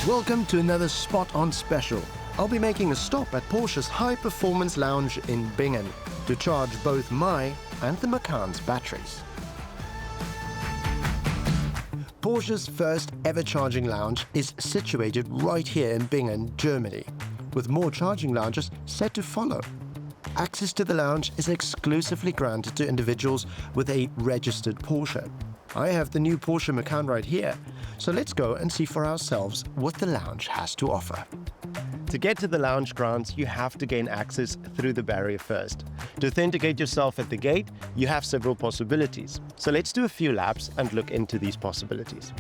Welcome to another Spot On special. I'll be making a stop at Porsche's High Performance Lounge in Bingen to charge both my and the Macan's batteries. Porsche's first ever charging lounge is situated right here in Bingen, Germany, with more charging lounges set to follow. Access to the lounge is exclusively granted to individuals with a registered Porsche. I have the new Porsche Macan right here, so let's go and see for ourselves what the lounge has to offer. To get to the lounge grounds, you have to gain access through the barrier first. To authenticate yourself at the gate, you have several possibilities. So let's do a few laps and look into these possibilities.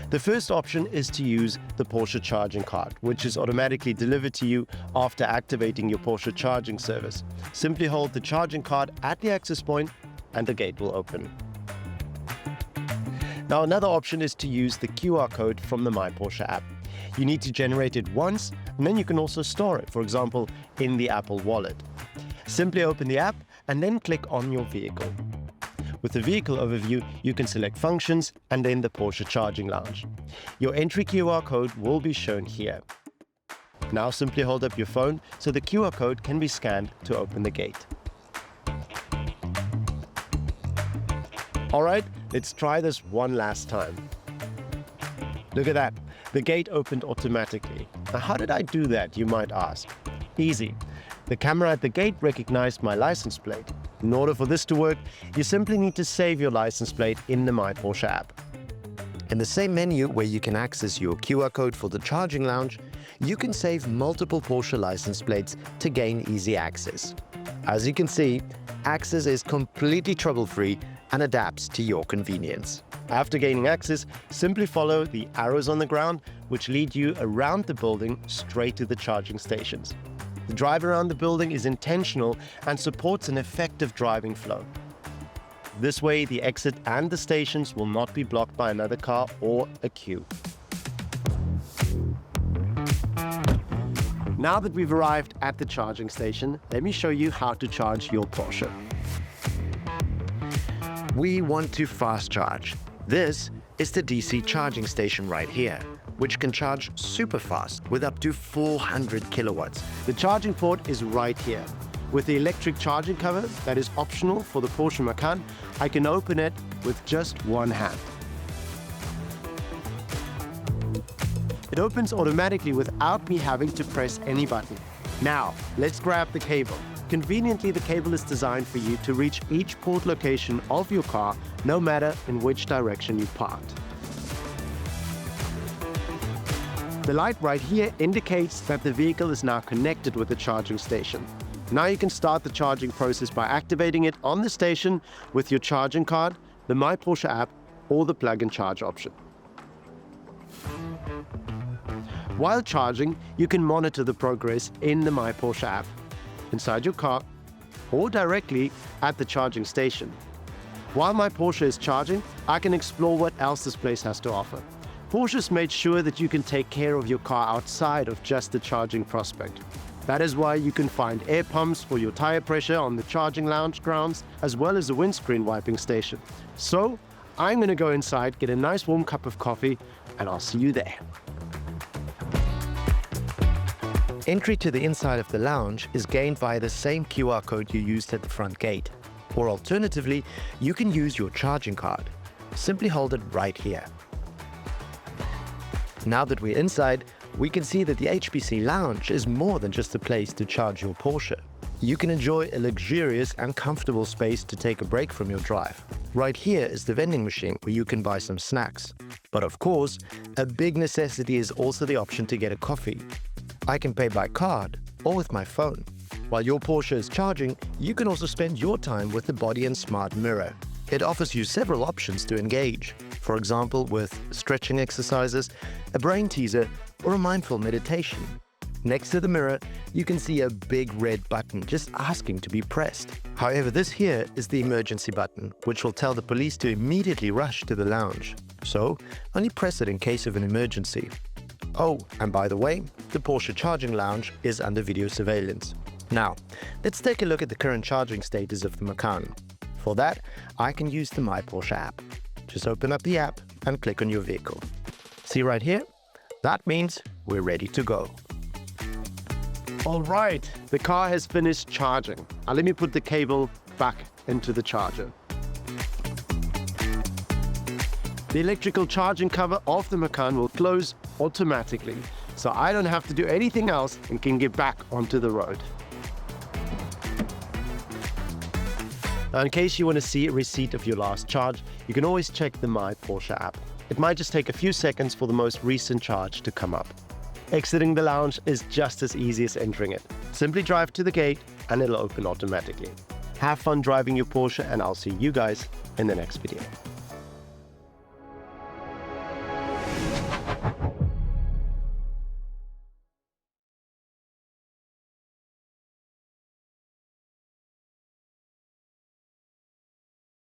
The first option is to use the Porsche Charging card, which is automatically delivered to you after activating your Porsche charging service. Simply hold the charging card at the access point and the gate will open. Now, another option is to use the QR code from the My Porsche app. You need to generate it once, and then you can also store it, for example, in the Apple Wallet. Simply open the app and then click on your vehicle. With the vehicle overview, you can select functions and then the Porsche Charging Lounge. Your entry QR code will be shown here. Now simply hold up your phone so the QR code can be scanned to open the gate. All right, let's try this one last time. Look at that, the gate opened automatically. Now, how did I do that, you might ask? Easy. The camera at the gate recognized my license plate. In order for this to work, you simply need to save your license plate in the My Porsche app. In the same menu where you can access your QR code for the charging lounge, you can save multiple Porsche license plates to gain easy access. As you can see, access is completely trouble-free and adapts to your convenience. After gaining access, simply follow the arrows on the ground, which lead you around the building straight to the charging stations. The drive around the building is intentional and supports an effective driving flow. This way, the exit and the stations will not be blocked by another car or a queue. Now that we've arrived at the charging station, let me show you how to charge your Porsche. We want to fast charge. This is the DC charging station right here, which can charge super fast with up to 400 kilowatts. The charging port is right here. With the electric charging cover that is optional for the Porsche Macan, I can open it with just one hand. It opens automatically without me having to press any button. Now, let's grab the cable. Conveniently, the cable is designed for you to reach each port location of your car, no matter in which direction you parked. The light right here indicates that the vehicle is now connected with the charging station. Now you can start the charging process by activating it on the station with your charging card, the My Porsche app, or the plug and charge option. While charging, you can monitor the progress in the My Porsche app, inside your car, or directly at the charging station. While my Porsche is charging, I can explore what else this place has to offer. Porsche's made sure that you can take care of your car outside of just the charging prospect. That is why you can find air pumps for your tire pressure on the charging lounge grounds, as well as a windscreen wiping station. So, I'm gonna go inside, get a nice warm cup of coffee, and I'll see you there. Entry to the inside of the lounge is gained via the same QR code you used at the front gate. Or alternatively, you can use your charging card. Simply hold it right here. Now that we're inside, we can see that the HPC Lounge is more than just a place to charge your Porsche. You can enjoy a luxurious and comfortable space to take a break from your drive. Right here is the vending machine where you can buy some snacks. But of course, a big necessity is also the option to get a coffee. I can pay by card or with my phone. While your Porsche is charging, you can also spend your time with the body and smart mirror. It offers you several options to engage. For example, with stretching exercises, a brain teaser, or a mindful meditation. Next to the mirror, you can see a big red button just asking to be pressed. However, this here is the emergency button, which will tell the police to immediately rush to the lounge. So, only press it in case of an emergency. Oh, and by the way, the Porsche Charging Lounge is under video surveillance. Now, let's take a look at the current charging status of the Macan. For that, I can use the My Porsche app. Just open up the app and click on your vehicle. See right here? That means we're ready to go. All right, the car has finished charging. Now let me put the cable back into the charger. The electrical charging cover of the Macan will close automatically, so I don't have to do anything else and can get back onto the road. Now, in case you want to see a receipt of your last charge, you can always check the My Porsche app. It might just take a few seconds for the most recent charge to come up. Exiting the lounge is just as easy as entering it. Simply drive to the gate and it'll open automatically. Have fun driving your Porsche, and I'll see you guys in the next video.